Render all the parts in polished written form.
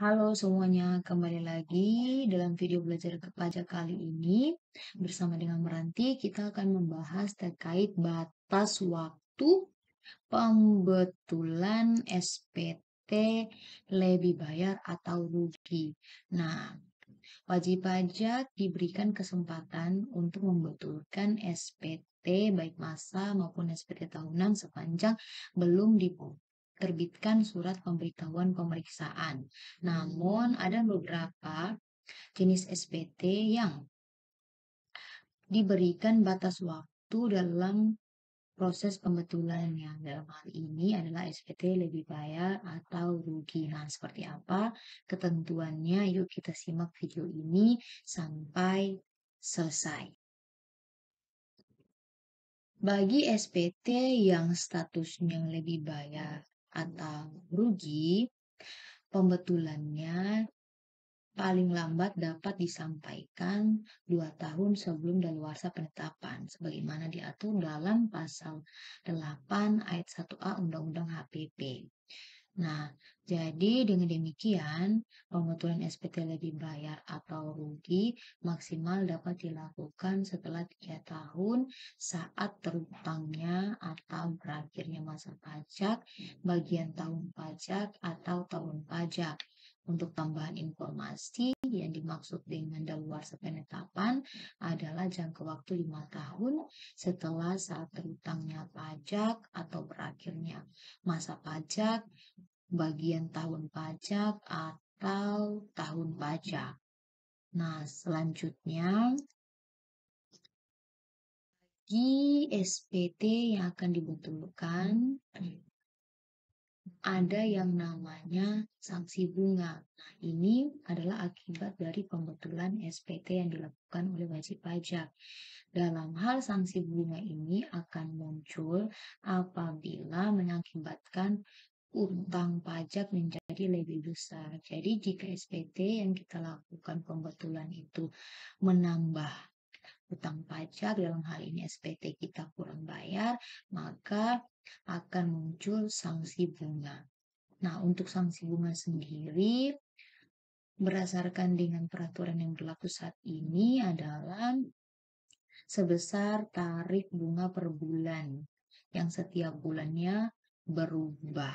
Halo semuanya, kembali lagi dalam video belajar pajak kali ini. Bersama dengan Meranti, kita akan membahas terkait batas waktu pembetulan SPT lebih bayar atau rugi. Nah, wajib pajak diberikan kesempatan untuk membetulkan SPT baik masa maupun SPT tahunan sepanjang belum diterbitkan surat pemberitahuan pemeriksaan. Namun ada beberapa jenis SPT yang diberikan batas waktu dalam proses pembetulannya. Dalam hal ini adalah SPT lebih bayar atau rugi. Nah, seperti apa ketentuannya? Yuk kita simak video ini sampai selesai. Bagi SPT yang statusnya lebih bayar atau rugi, pembetulannya paling lambat dapat disampaikan 2 tahun sebelum daluarsa penetapan, sebagaimana diatur dalam pasal 8 ayat 1A Undang-Undang HPP. Nah, jadi dengan demikian, pembetulan SPT lebih bayar atau rugi maksimal dapat dilakukan setelah 3 tahun saat terutangnya atau berakhirnya masa pajak, bagian tahun pajak atau tahun pajak. Untuk tambahan informasi, yang dimaksud dengan daluarsa penetapan adalah jangka waktu 5 tahun setelah saat terutangnya pajak atau berakhirnya masa pajak, bagian tahun pajak, atau tahun pajak. Nah, selanjutnya di SPT yang akan dibetulkan ada yang namanya sanksi bunga. Nah, ini adalah akibat dari pembetulan SPT yang dilakukan oleh wajib pajak. Dalam hal sanksi bunga ini akan muncul apabila mengakibatkan utang pajak menjadi lebih besar. Jadi jika SPT yang kita lakukan pembetulan itu menambah utang pajak, dalam hal ini SPT kita kurang bayar, maka akan muncul sanksi bunga. Nah, untuk sanksi bunga sendiri, berdasarkan dengan peraturan yang berlaku saat ini adalah sebesar tarif bunga per bulan yang setiap bulannya berubah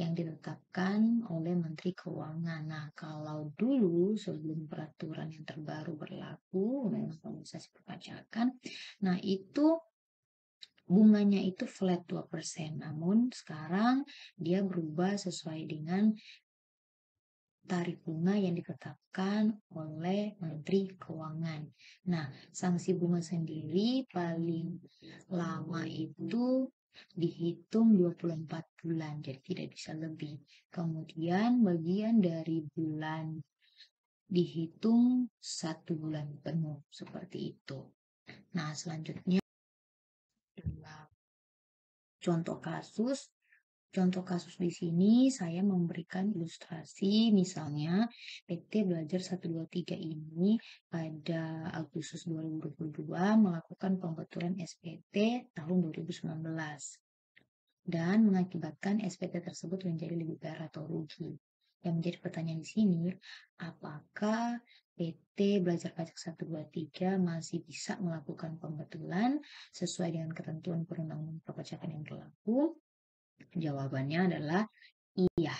yang ditetapkan oleh Menteri Keuangan. Nah, kalau dulu sebelum peraturan yang terbaru berlaku, Undang-Undang Administrasi Perpajakan, nah itu bunganya itu flat 2%. Namun sekarang dia berubah sesuai dengan tarif bunga yang ditetapkan oleh Menteri Keuangan. Nah, sanksi bunga sendiri paling lama itu dihitung 24 bulan, jadi tidak bisa lebih. Kemudian bagian dari bulan dihitung 1 bulan penuh, seperti itu. Nah, selanjutnya contoh kasus. Contoh kasus di sini saya memberikan ilustrasi, misalnya PT Belajar 123 ini pada Agustus 2022 melakukan pembetulan SPT tahun 2019 dan mengakibatkan SPT tersebut menjadi lebih bayar atau rugi. Yang menjadi pertanyaan di sini, apakah PT Belajar Pajak 123 masih bisa melakukan pembetulan sesuai dengan ketentuan perundang-undangan perpajakan yang berlaku? Jawabannya adalah iya.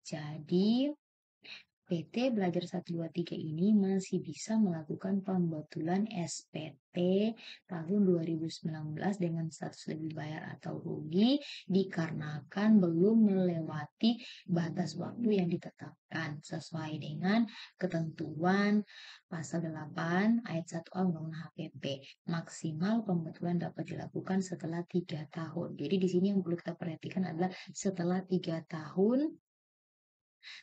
Jadi, PT Belajar 123 ini masih bisa melakukan pembetulan SPT tahun 2019 dengan status lebih bayar atau rugi dikarenakan belum melewati batas waktu yang ditetapkan sesuai dengan ketentuan pasal 8 ayat 1A Undang-Undang HPP. Maksimal pembetulan dapat dilakukan setelah 3 tahun. Jadi di sini yang perlu kita perhatikan adalah setelah 3 tahun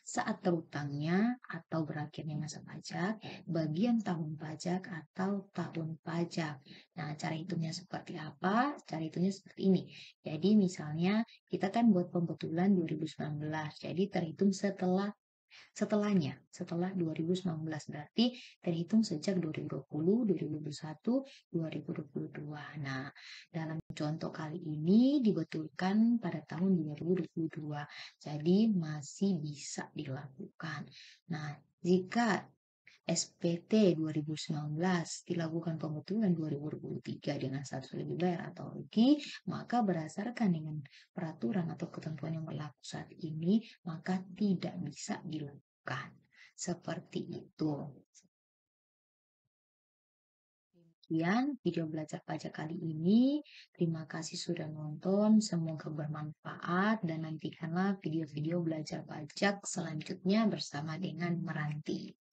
saat terutangnya atau berakhirnya masa pajak, bagian tahun pajak atau tahun pajak. Nah, cara hitungnya seperti apa? Cara hitungnya seperti ini. Jadi misalnya kita kan buat pembetulan 2019, jadi terhitung setelah setelah 2019 berarti terhitung sejak 2020, 2021, 2022. Nah, dalam contoh kali ini dibetulkan pada tahun 2022. Jadi masih bisa dilakukan. Nah, jika SPT 2019 dilakukan pembetulan 2023 dengan status lebih bayar atau rugi, maka berdasarkan dengan peraturan atau ketentuan yang berlaku saat ini, maka tidak bisa dilakukan. Seperti itu. Sekian video belajar pajak kali ini. Terima kasih sudah nonton. Semoga bermanfaat dan nantikanlah video-video belajar pajak selanjutnya bersama dengan Meranti.